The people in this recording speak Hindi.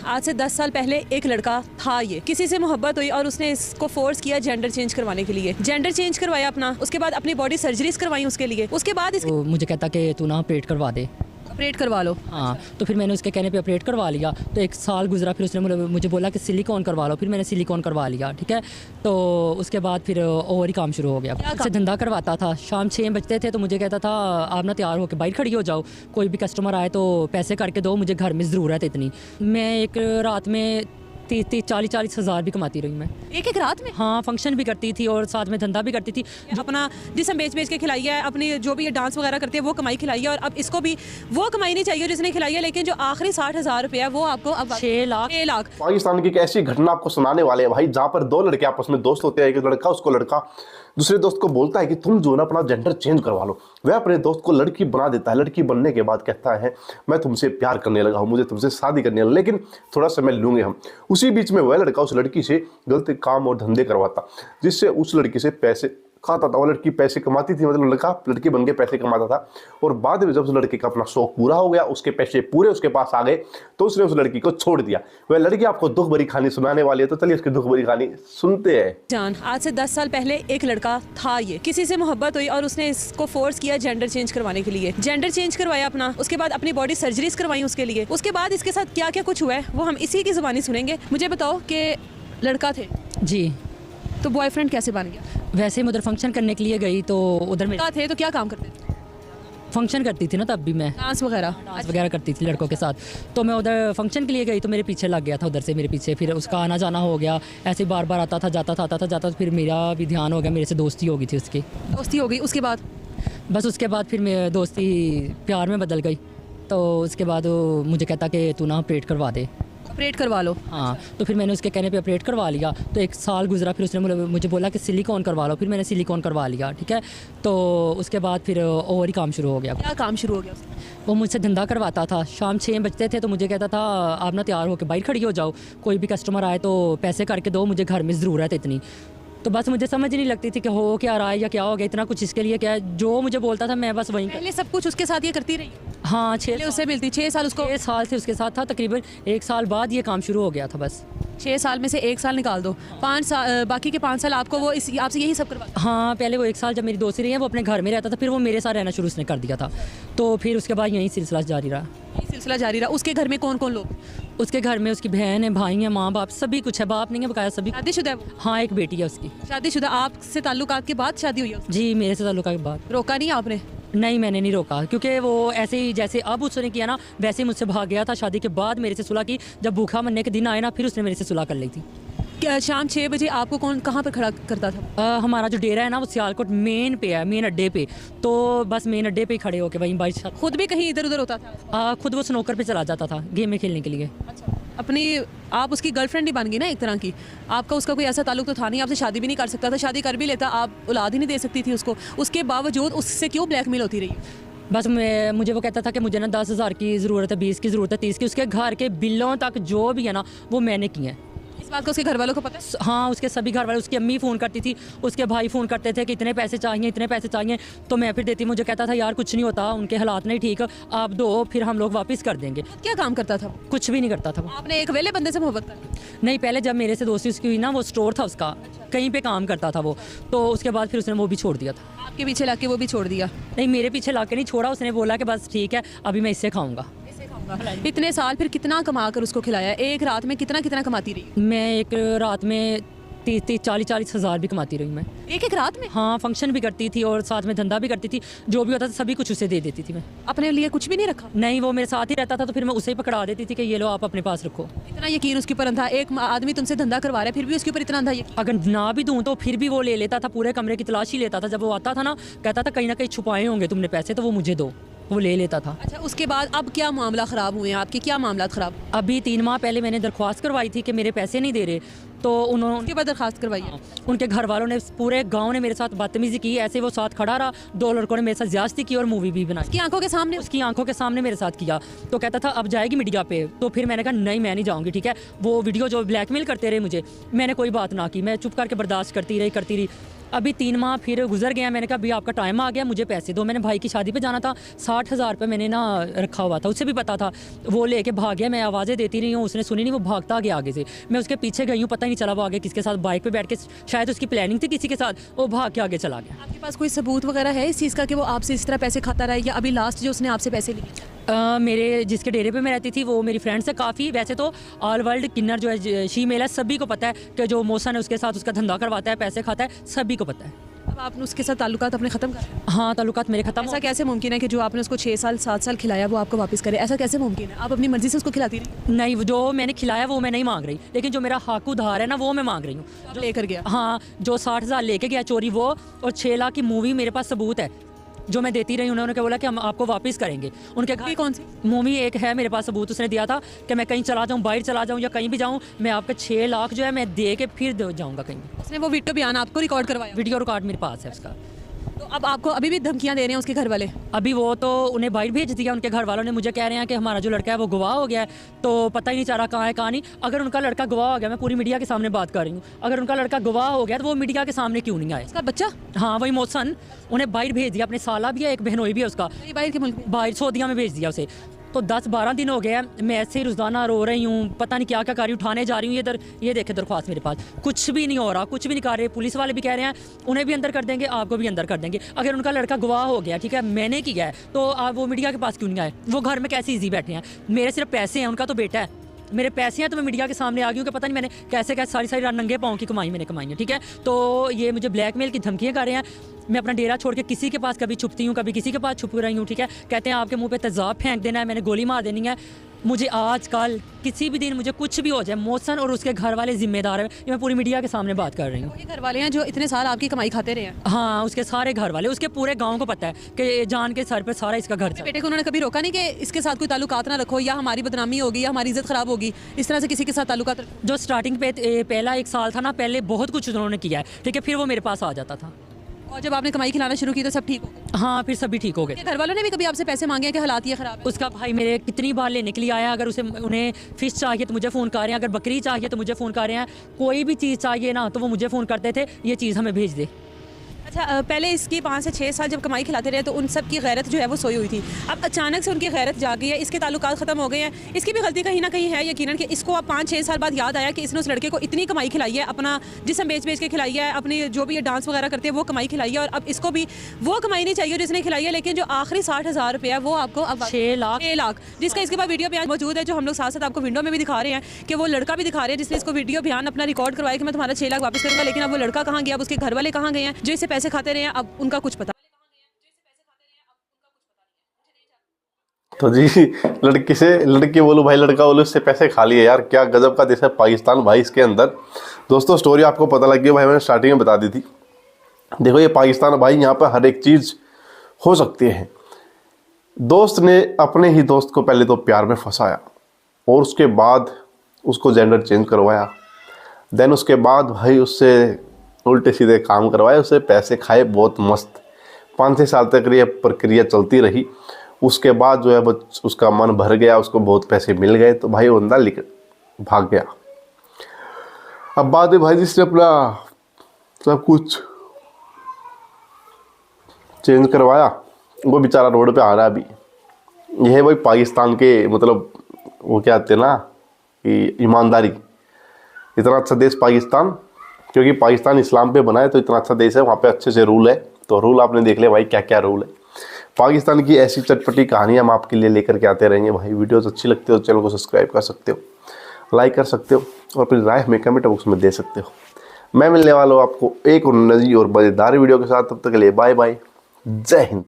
आज से 10 साल पहले एक लड़का था, ये किसी से मोहब्बत हुई और उसने इसको फोर्स किया जेंडर चेंज करवाने के लिए। जेंडर चेंज करवाया अपना, उसके बाद अपनी बॉडी सर्जरीज करवाई उसके लिए। उसके बाद तो मुझे कहता कि तू ना ऑपरेट करवा दे, ऑपरेट करवा लो। हाँ। तो फिर मैंने उसके कहने पे ऑपरेट करवा लिया। तो 1 साल गुजरा, फिर उसने मुझे बोला कि सिलिकॉन करवा लो। फिर मैंने सिलिकॉन करवा लिया, ठीक है। तो उसके बाद फिर और ही काम शुरू हो गया। उससे धंधा करवाता था, शाम 6 बजते थे तो मुझे कहता था आप ना तैयार होकर बाहर खड़ी हो जाओ, कोई भी कस्टमर आए तो पैसे करके दो, मुझे घर में ज़रूरत है इतनी। मैं एक रात में 30-40 हज़ार भी कमाती रही मैं एक रात में। हाँ, फंक्शन भी करती थी और साथ में धंधा भी करती थी। अपना जिसम बेच के खिलाई है, अपनी जो भी डांस वगैरह करती है वो कमाई खिलाई है, और अब इसको भी वो कमाई नहीं चाहिए जिसने खिलाई है, लेकिन जो आखिरी 60,000 रुपया वो आपको अब 6 लाख। पाकिस्तान की एक ऐसी घटना आपको सुनाने वाले हैं भाई, जहाँ पर 2 लड़के आपस में दोस्त होते हैं। एक लड़का उसको लड़का दूसरे दोस्त को बोलता है कि तुम जो ना अपना जेंडर चेंज करवा लो। वह अपने दोस्त को लड़की बना देता है। लड़की बनने के बाद कहता है मैं तुमसे प्यार करने लगा हूँ, मुझे तुमसे शादी करनी है, लेकिन थोड़ा समय लूंगे हम। उसी बीच में वह लड़का उस लड़की से गलत काम और धंधे करवाता, जिससे उस लड़की से पैसे खाता था। वो लड़की पैसे कमाती थी, मतलब लड़का लड़की बन के पैसे कमाता था। और बाद में जब उस लड़के का अपना शौक पूरा हो गया, उसके पैसे पूरे उसके पास आ गए, तो उसने उस लड़की को छोड़ दिया। वह लड़की आपको दुख भरी कहानी सुनाने वाली है, तो चलिए उसकी दुख भरी कहानी सुनते हैं। जान, आज से 10 साल पहले एक लड़का था, ये किसी से मोहब्बत हुई और उसने इसको फोर्स किया जेंडर चेंज करवाने के लिए। जेंडर चेंज करवाया अपना, उसके बाद अपनी बॉडी सर्जरीज करवाई उसके लिए। उसके बाद इसके साथ क्या क्या कुछ हुआ है वो हम इसी की जुबानी सुनेंगे। मुझे बताओ कि लड़का थे जी, तो बॉयफ्रेंड कैसे बन गया? वैसे मैं उधर फंक्शन करने के लिए गई तो उधर में थे तो क्या काम करते थे? फंक्शन करती थी ना, तब भी मैं डांस वगैरह करती थी लड़कों के साथ। तो मैं उधर फंक्शन के लिए गई तो मेरे पीछे लग गया था, उधर से मेरे पीछे। फिर उसका आना जाना हो गया, ऐसे बार बार आता था जाता था, आता था जाता था। फिर मेरा भी ध्यान हो गया, मेरे से दोस्ती हो गई थी उसकी। दोस्ती हो गई, उसके बाद बस उसके बाद फिर मेरी दोस्ती प्यार में बदल गई। तो उसके बाद वो मुझे कहता कि तू ना ऑपरेट करवा दे, ऑपरेट करवा लो। हाँ। तो फिर मैंने उसके कहने पे ऑपरेट करवा लिया। तो 1 साल गुजरा, फिर उसने मुझे बोला कि सिलिकॉन करवा लो। फिर मैंने सिलिकॉन करवा लिया, ठीक है। तो उसके बाद फिर और ही काम शुरू हो गया। क्या काम शुरू हो गया? वो मुझसे धंधा करवाता था, शाम 6 बजते थे तो मुझे कहता था आप ना तैयार होकर बाहर खड़ी हो जाओ, कोई भी कस्टमर आए तो पैसे करके दो, मुझे घर में ज़रूरत है इतनी। तो बस मुझे समझ नहीं लगती थी कि हो क्या रहा है या क्या हो गया, इतना कुछ इसके लिए क्या है। जो मुझे बोलता था मैं बस वहीं पहले सब कुछ उसके साथ ये करती रही? हाँ, 6 उससे मिलती 6 साल उसको 6 साल से उसके साथ था। तकरीबन 1 साल बाद ये काम शुरू हो गया था। बस 6 साल में से 1 साल निकाल दो, 5 साल, बाकी के 5 साल आपको वो आपसे यही सब करवा। हाँ, पहले वो 1 साल जब मेरी दोस्ती रही है वो अपने घर में रहता था, फिर वो मेरे साथ रहना शुरू उसने कर दिया था। तो फिर उसके बाद यही सिलसिला जारी रहा। सिलसिला जारी रहा। उसके घर में कौन कौन लोग? उसके घर में उसकी बहन है, भाई है, माँ बाप सभी कुछ है। बाप नहीं है बकाया, सभी। शादीशुदा है वो? हाँ, एक बेटी है उसकी। शादीशुदा। आपसे ताल्लुकात के बाद शादी हुई है? जी, मेरे से ताल्लुका के बाद। रोका नहीं आपने? नहीं, मैंने नहीं रोका, क्योंकि वो ऐसे ही जैसे अब उसने किया ना वैसे ही मुझसे भाग गया था। शादी के बाद मेरे से सुलह की, जब भूखा मरने के दिन आए ना फिर उसने मेरे से सुलह कर ली थी। क्या शाम 6 बजे आपको कौन कहाँ पर खड़ा करता था? हमारा जो डेरा है ना वो सियालकोट मेन पे है, मेन अड्डे पे। तो बस मेन अड्डे पे ही खड़े होके वहीं बाइक। खुद भी कहीं इधर उधर होता था? खुद वो स्नोकर पे चला जाता था गेम में खेलने के लिए। अच्छा। अपनी आप उसकी गर्लफ्रेंड ही बन गई ना एक तरह की। आपका उसका कोई ऐसा ताल्लुक तो था नहीं, आपसे शादी भी नहीं कर सकता था। शादी कर भी लेता, आप औलाद ही नहीं दे सकती थी उसको। उसके बावजूद उससे क्यों ब्लैकमेल होती रही? बस मुझे वो कहता था कि मुझे ना 10,000 की ज़रूरत है, 20 की ज़रूरत है, 30 की। उसके घर के बिलों तक जो भी है ना वो मैंने किए हैं। इस बात का उसके घर वालों को पता है? हाँ, उसके सभी घर वाले। उसकी अम्मी फ़ोन करती थी, उसके भाई फ़ोन करते थे कि इतने पैसे चाहिए, इतने पैसे चाहिए। तो मैं फिर देती। मुझे कहता था यार कुछ नहीं होता, उनके हालात नहीं ठीक, आप दो, फिर हम लोग वापस कर देंगे। क्या काम करता था? कुछ भी नहीं करता था वो। आपने एक वेले बंदे से मोहब्बत कर ली? नहीं, पहले जब मेरे से दोस्ती उसकी हुई ना, वो स्टोर था उसका, कहीं पे काम करता था वो। तो उसके बाद फिर उसने वो भी छोड़ दिया था। आपके पीछे लाके वो भी छोड़ दिया? नहीं, मेरे पीछे लाके नहीं छोड़ा, उसने बोला कि बस ठीक है अभी मैं इससे खाऊंगा। इतने साल फिर कितना कमा कर उसको खिलाया? एक रात में कितना कितना कमाती रही? मैं एक रात में 30-40 हज़ार भी कमाती रही मैं एक रात में? हाँ, फंक्शन भी करती थी और साथ में धंधा भी करती थी। जो भी होता था सभी कुछ उसे दे देती थी मैं। अपने लिए कुछ भी नहीं रखा? नहीं, वो मेरे साथ ही रहता था तो फिर मैं उसे ही पकड़ा देती थी कि ये लो आप अपने पास रखो। इतना यकीन उसके ऊपर था? एक आदमी तुमसे धंधा करवा रहा है फिर भी उसके ऊपर इतना था यकीन? अगर ना भी दूं तो फिर भी वो ले लेता था, पूरे कमरे की तलाशी लेता था। जब वो आता था ना कहता था कहीं ना कहीं छुपाए होंगे तुमने पैसे, तो वो मुझे दो, वो ले लेता था। अच्छा, उसके बाद अब क्या मामला ख़राब हुए हैं आपके? क्या मामला ख़राब? अभी 3 माह पहले मैंने दरख्वास्त करवाई थी कि मेरे पैसे नहीं दे रहे। तो उन्होंने उसके बाद दरखास्त करवाई है। उनके घर वालों ने, पूरे गांव ने मेरे साथ बदतमीजी की, ऐसे वो साथ खड़ा रहा, 2 लड़कों ने मेरे साथ ज्यादती की और मूवी भी बनाई। उसकी आंखों के सामने उसकी आंखों के सामने मेरे साथ किया। तो कहता था अब जाएगी मीडिया पे, तो फिर मैंने कहा नहीं मैं नहीं जाऊँगी, ठीक है। वो वीडियो जो ब्लैकमेल करते रहे मुझे, मैंने कोई बात ना की, मैं चुप करके बर्दाश्त करती रही। अभी 3 माह फिर गुजर गया, मैंने कहा अभी आपका टाइम आ गया, मुझे पैसे दो। मैंने भाई की शादी पे जाना था, 60,000 रुपये मैंने ना रखा हुआ था, उससे भी पता था। वो लेके भाग गया, मैं आवाज़ें देती रही हूँ, उसने सुनी नहीं, वो भागता गया आगे से। मैं उसके पीछे गई हूँ, पता ही नहीं चला वो आगे किसके साथ बाइक पे बैठ के, शायद उसकी प्लानिंग थी किसी के साथ, वो भाग के आगे चला गया। आपके पास कोई सबूत वगैरह है इस चीज़ का कि वो आपसे इस तरह पैसे खाता रहा है, या अभी लास्ट जो उसने आपसे पैसे लिए? मेरे जिसके डेरे पे मैं रहती थी वो मेरी फ्रेंड्स है काफ़ी। वैसे तो ऑल वर्ल्ड किन्नर जो है शीमेल है, सभी को पता है कि जो मोहसन है उसके साथ उसका धंधा करवाता है, पैसे खाता है, सभी को पता है। अब आपने उसके साथ ताल्लुकात अपने ख़त्म कर? हाँ, ताल्लुकात मेरे ख़त्म। ऐसा कैसे मुमकिन है कि जो आपने उसको 6 साल 7 साल खिलाया वो आपको वापस करे? ऐसा कैसे मुमकिन है? आप अपनी मर्जी से उसको खिलाती रही? नहीं, जो मैंने खिलाया वो मैं नहीं मांग रही, लेकिन जो मेरा हक उधार है ना वो मैं मांग रही हूँ। जो लेकर गया? हाँ, जो 60,000 लेके गया चोरी वो, और 6 लाख की मूवी मेरे पास सबूत है जो मैं देती रही। उन्होंने क्या बोला कि हम आपको वापस करेंगे। उनके घर कौन सी मूवी एक है मेरे पास सबूत, उसने दिया था कि मैं कहीं चला जाऊँ, बाहर चला जाऊँ या कहीं भी जाऊँ, मैं आपका 6 लाख जो है मैं दे के फिर जाऊँगा कहीं भी। उसने वो वीडियो बयान आपको रिकॉर्ड करवाया? वीडियो रिकॉर्ड मेरे पास है उसका। तो अब आपको अभी भी धमकियां दे रहे हैं उसके घर वाले? अभी वो तो उन्हें बाहर भेज दिया, उनके घर वालों ने मुझे कह रहे हैं कि हमारा जो लड़का है वो गवाह हो गया है, तो पता ही नहीं चल रहा कहाँ है कहाँ नहीं। अगर उनका लड़का गवाह हो गया, मैं पूरी मीडिया के सामने बात कर रही हूँ, अगर उनका लड़का गवाह हो गया तो वो मीडिया के सामने क्यों नहीं आए? उसका बच्चा? हाँ, वही मोहसन, उन्हें बाहर भेज दिया। अपने साला भी है, एक बहनोई भी है उसका, बाहर के मुल्क में? बाहर सऊदीया में भेज दिया उसे। तो 10-12 दिन हो गए हैं, मैं ऐसे ही रोज़ाना रो रही हूँ, पता नहीं क्या क्या कर रही हूँ, उठाने जा रही हूँ। ये देखे दरख्वास्त मेरे पास, कुछ भी नहीं हो रहा, कुछ भी नहीं कर रहे। पुलिस वाले भी कह रहे हैं उन्हें भी अंदर कर देंगे, आपको भी अंदर कर देंगे। अगर उनका लड़का गवाह हो गया, ठीक है, मैंने किया है, तो आप वो मीडिया के पास क्यों नहीं आए? वो घर में कैसे ईजी बैठे हैं? मेरे सिर्फ पैसे हैं, उनका तो बेटा है। मेरे पैसे हैं तो मैं मीडिया के सामने आ गई हूँ कि पता नहीं मैंने कैसे सारी रात नंगे पाँव की कमाई मैंने कमाई है, ठीक है। तो ये मुझे ब्लैकमेल की धमकियाँ कर रहे हैं। मैं अपना डेरा छोड़ के किसी के पास कभी छुपती हूँ, कभी किसी के पास छुप रही हूँ, ठीक है। कहते हैं आपके मुंह पे तेज़ाब फेंक देना है, मैंने गोली मार देनी है। मुझे आजकल किसी भी दिन मुझे कुछ भी हो जाए, मोहसन और उसके घर वाले जिम्मेदार हैं। ये मैं पूरी मीडिया के सामने बात कर रही हूँ। ये घर वाले हैं जो इतने साल आपकी कमाई खाते रहे हैं? हाँ, उसके सारे घर वाले, उसके पूरे गांव को पता है कि जान के सर पर सारा इसका घर चला। बेटे को उन्होंने कभी रोका नहीं कि इसके साथ कोई ताल्लुकात ना रखो, या हमारी बदनामी होगी या हमारी इज्जत खराब होगी, इस तरह से किसी के साथ ताल्लुकात? जो स्टार्टिंग पे पहला 1 साल था ना, पहले बहुत कुछ उन्होंने किया है, ठीक है, फिर वो मेरे पास आ जाता था। और जब आपने कमाई खिलाना शुरू की तो सब ठीक हो गया? हाँ, फिर सभी ठीक हो गए। घर वालों ने भी कभी आपसे पैसे मांगे हैं कि हालात ये खराब है? उसका भाई मेरे कितनी बार लेने के लिए आया। अगर उन्हें फ़िश चाहिए तो मुझे फ़ोन कर रहे हैं, अगर बकरी चाहिए तो मुझे फ़ोन कर रहे हैं, कोई भी चीज़ चाहिए ना तो वो मुझे फ़ोन करते थे, ये चीज़ हमें भेज दे। अच्छा, पहले इसकी 5 से 6 साल जब कमाई खिलाते रहे तो उन सब की गैरत जो है वो सोई हुई थी। अब अचानक से उनकी गैरत जाग गई है, इसके ताल्लुकात ख़त्म हो गए हैं। इसकी भी गलती कहीं ना कहीं है यकीनन कि इसको अब 5-6 साल बाद याद आया कि इसने उस लड़के को इतनी कमाई खिलाई है, अपना जिस्म बेच के खिलाई है, अपनी जो भी ये डांस वगैरह करते हैं वो कमाई खिलाई है, और अब इसको भी वो कमाई नहीं चाहिए जिसने खिलाई है। लेकिन जो आखिरी 60,000 रुपये है वो आपको अब 6 लाख, जिसका इसके बाद वीडियो बयान मौजूद है, जो हम लोग साथ साथ आपको विंडो में भी दिखा रहे हैं कि वो लड़का भी दिखा रहे हैं जिसने इसको वीडियो बयान अपना रिकॉर्ड करवाया कि मैं तुम्हारा 6 लाख वापस करूँगा। लेकिन अब वो लड़का कहाँ गया, अब उसके घर वाले कहाँ गए हैं जो इससे पैसे खाते रहे हैं, अब उनका कुछ पता। तो जी, लड़की बोलो भाई लड़का बोलो, इससे पैसे खा लिए यार। क्या गजब का देश है पाकिस्तान भाई। इसके अंदर दोस्तों स्टोरी आपको पता लग गई भाई, मैंने स्टार्टिंग में बता दी थी। देखो ये पाकिस्तान भाई, यहाँ पर हर एक चीज़ हो सकती है। दोस्त ने अपने ही दोस्त को पहले तो प्यार में फंसाया, और उसके बाद उसको जेंडर चेंज करवाया, देन उसके बाद भाई उससे उल्टे सीधे काम करवाए, उससे पैसे खाए बहुत मस्त। 5-6 साल तक ये प्रक्रिया चलती रही। उसके बाद जो है वो उसका मन भर गया, उसको बहुत पैसे मिल गए, तो भाई वो बंदा भाग गया। अब बाद में भाई जिसने अपना सब कुछ चेंज करवाया वो बेचारा रोड पे आ रहा है अभी। यह है भाई पाकिस्तान के मतलब वो क्या कहते हैं ना कि ईमानदारी। इतना अच्छा देश पाकिस्तान, क्योंकि पाकिस्तान इस्लाम पे बना है तो इतना अच्छा देश है, वहाँ पे अच्छे से रूल है। तो रूल आपने देख लिया भाई क्या क्या रूल है। पाकिस्तान की ऐसी चटपटी कहानियाँ हम आपके लिए लेकर के आते रहेंगे भाई। वीडियोस अच्छी लगती हो तो चैनल को सब्सक्राइब कर सकते हो, लाइक कर सकते हो, और फिर राय हमें कमेंट बॉक्स में दे सकते हो। मैं मिलने वाला हूँ आपको एक और नई और मज़ेदार वीडियो के साथ। तब तक के लिए बाय बाय, जय हिंद।